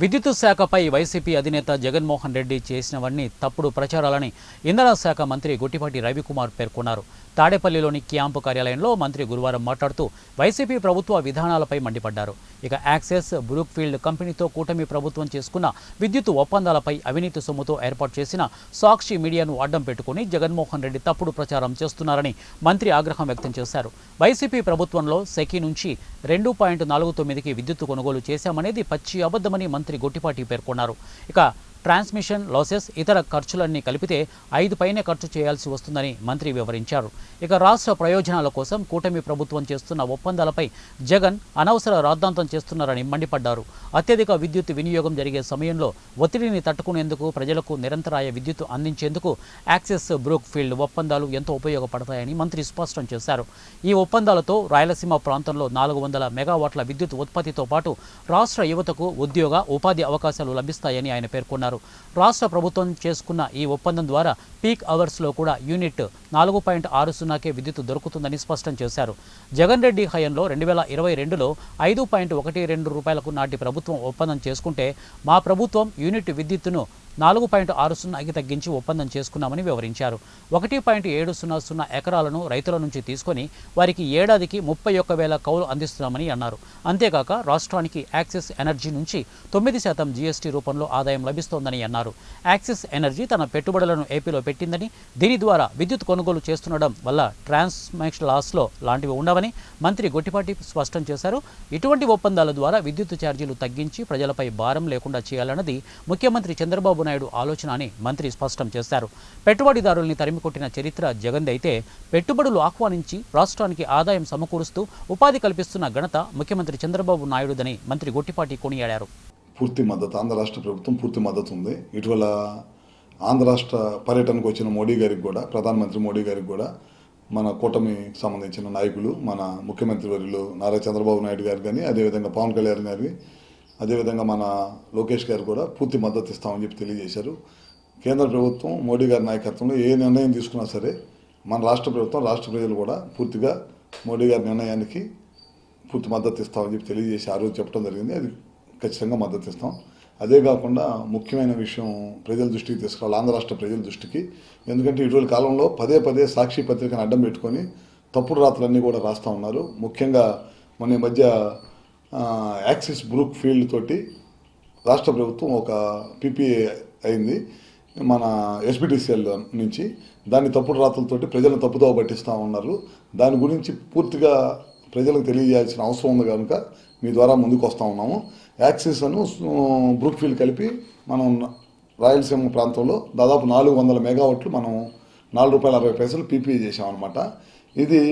విద్యుత్ శాఖపై వైసీపీ అధినేత జగన్మోహన్ రెడ్డి చేసినవన్నీ తప్పుడు ప్రచారాలని ఇంధన శాఖ మంత్రి గొట్టిపాటి రవికుమార్ పేర్కొన్నారు. తాడేపల్లిలోని క్యాంపు కార్యాలయంలో మంత్రి గురువారం మాట్లాడుతూ వైసీపీ ప్రభుత్వ విధానాలపై మండిపడ్డారు. ఇక యాక్సెస్ బ్రూక్ఫీల్డ్ కంపెనీతో కూటమి ప్రభుత్వం చేసుకున్న విద్యుత్ ఒప్పందాలపై అవినీతి సొమ్ముతో ఏర్పాటు చేసిన సాక్షి మీడియాను అడ్డం పెట్టుకుని జగన్మోహన్ రెడ్డి తప్పుడు ప్రచారం చేస్తున్నారని మంత్రి ఆగ్రహం వ్యక్తం చేశారు. వైసీపీ ప్రభుత్వంలో సెకీ నుంచి 2.49కి విద్యుత్ కొనుగోలు చేశామనేది పచ్చి అబద్ధమని మంత్రి గొట్టిపాటి పేర్కొన్నారు. ఇక ట్రాన్స్మిషన్ లాసెస్ ఇతర ఖర్చులన్నీ కలిపితే 5 పైనే ఖర్చు చేయాల్సి వస్తుందని మంత్రి వివరించారు. ఇక రాష్ట్ర ప్రయోజనాల కోసం కూటమి ప్రభుత్వం చేస్తున్న ఒప్పందాలపై జగన్ అనవసర రాద్ధాంతం చేస్తున్నారని మండిపడ్డారు. అత్యధిక విద్యుత్ వినియోగం జరిగే సమయంలో ఒత్తిడిని తట్టుకునేందుకు ప్రజలకు నిరంతరాయ విద్యుత్ అందించేందుకు యాక్సెస్ బ్రూక్ఫీల్డ్ ఒప్పందాలు ఎంతో ఉపయోగపడతాయని మంత్రి స్పష్టం చేశారు. ఈ ఒప్పందాలతో రాయలసీమ ప్రాంతంలో 400 మెగావాట్ల విద్యుత్ ఉత్పత్తితో పాటు రాష్ట్ర యువతకు ఉద్యోగ ఉపాధి అవకాశాలు లభిస్తాయని ఆయన పేర్కొన్నారు. రాష్ట్ర ప్రభుత్వం చేసుకున్న ఈ ఒప్పందం ద్వారా పీక్ అవర్స్లో కూడా యూనిట్ 4.60కే విద్యుత్ దొరుకుతుందని స్పష్టం చేశారు. జగన్ రెడ్డి హయాంలో 2022లో 5.12 రూపాయలకు నాటి ప్రభుత్వం ఒప్పందం చేసుకుంటే మా ప్రభుత్వం యూనిట్ విద్యుత్తును 4.60కి తగ్గించి ఒప్పందం చేసుకున్నామని వివరించారు. 1.700 ఎకరాలను రైతుల నుంచి తీసుకొని వారికి ఏడాదికి 31,000 కౌలు అందిస్తున్నామని అన్నారు. అంతేకాక రాష్ట్రానికి యాక్సెస్ ఎనర్జీ నుంచి 9% జీఎస్టీ రూపంలో ఆదాయం లభిస్తోందని అన్నారు. యాక్సెస్ ఎనర్జీ తన పెట్టుబడులను ఏపీలో పెట్టిందని, దీని ద్వారా విద్యుత్ కొనుగోలు చేస్తుండడం వల్ల ట్రాన్స్మిషన్ లాస్లో లాంటివి ఉండవని మంత్రి గొట్టిపాటి స్పష్టం చేశారు. ఇటువంటి ఒప్పందాల ద్వారా విద్యుత్ ఛార్జీలు తగ్గించి ప్రజలపై భారం లేకుండా చేయాలన్నది ముఖ్యమంత్రి చంద్రబాబు నాయుడు ఆలోచన అని మంత్రి స్పష్టం చేశారు. పెట్టుబడిదారుల్ని తరిమికొట్టిన చరిత్ర జగన్ది అయితే పెట్టుబడులు ఆహ్వానించి రాష్ట్రానికి ఆదాయం సమకూరుస్తూ ఉపాధి కల్పిస్తున్న ఘనత ముఖ్యమంత్రి చంద్రబాబు నాయుడుదని మంత్రి గొట్టిపాటి కొనియాడారు. పూర్తి మద్దతు ఆంధ్ర రాష్ట్ర ప్రభుత్వం పూర్తి మద్దతు ఉంది. ఇటీవల ఆంధ్ర రాష్ట్ర పర్యటనకు వచ్చిన మోడీ గారికి కూడా, ప్రధానమంత్రి మోడీ గారికి కూడా మన కూటమికి సంబంధించిన నాయకులు, మన ముఖ్యమంత్రి వర్యులు నారా చంద్రబాబు నాయుడు గారు కానీ, అదేవిధంగా పవన్ కళ్యాణ్ గారి, అదేవిధంగా మన లోకేష్ గారు కూడా పూర్తి మద్దతు ఇస్తామని చెప్పి తెలియజేశారు. కేంద్ర ప్రభుత్వం మోడీ గారి నాయకత్వంలో ఏ నిర్ణయం తీసుకున్నా సరే మన రాష్ట్ర ప్రభుత్వం, రాష్ట్ర ప్రజలు కూడా పూర్తిగా మోడీ గారి నిర్ణయానికి పూర్తి మద్దతు ఇస్తామని చెప్పి తెలియజేసి ఆ రోజు చెప్పడం జరిగింది. అది ఖచ్చితంగా మద్దతు ఇస్తాం. అదే కాకుండా ముఖ్యమైన విషయం ప్రజల దృష్టికి తీసుకురావాలి, ఆంధ్ర రాష్ట్ర ప్రజల దృష్టికి. ఎందుకంటే ఇటీవల కాలంలో పదే సాక్షి పత్రికను అడ్డం పెట్టుకొని తప్పుడు రాతలన్నీ కూడా రాస్తూ ఉన్నారు. ముఖ్యంగా మన ఈ మధ్య యాక్సిస్ బ్రూక్ఫీల్డ్ తోటి రాష్ట్ర ప్రభుత్వం ఒక పీపీఏ అయింది మన ఎస్బిటిసిఎల్ నుంచి. దాన్ని తప్పుడు రాతలతోటి ప్రజలను తప్పుదోవ పట్టిస్తూ ఉన్నారు. దాని గురించి పూర్తిగా ప్రజలకు తెలియజేయాల్సిన అవసరం ఉంది కనుక మీ ద్వారా ముందుకు వస్తూ ఉన్నాము. యాక్సిస్ అను బ్రూక్ఫీల్డ్ కలిపి మనం రాయలసీమ ప్రాంతంలో దాదాపు 400 మెగావాట్లు మనం ₹4.60 పీపీఏ చేసామన్నమాట. ఇది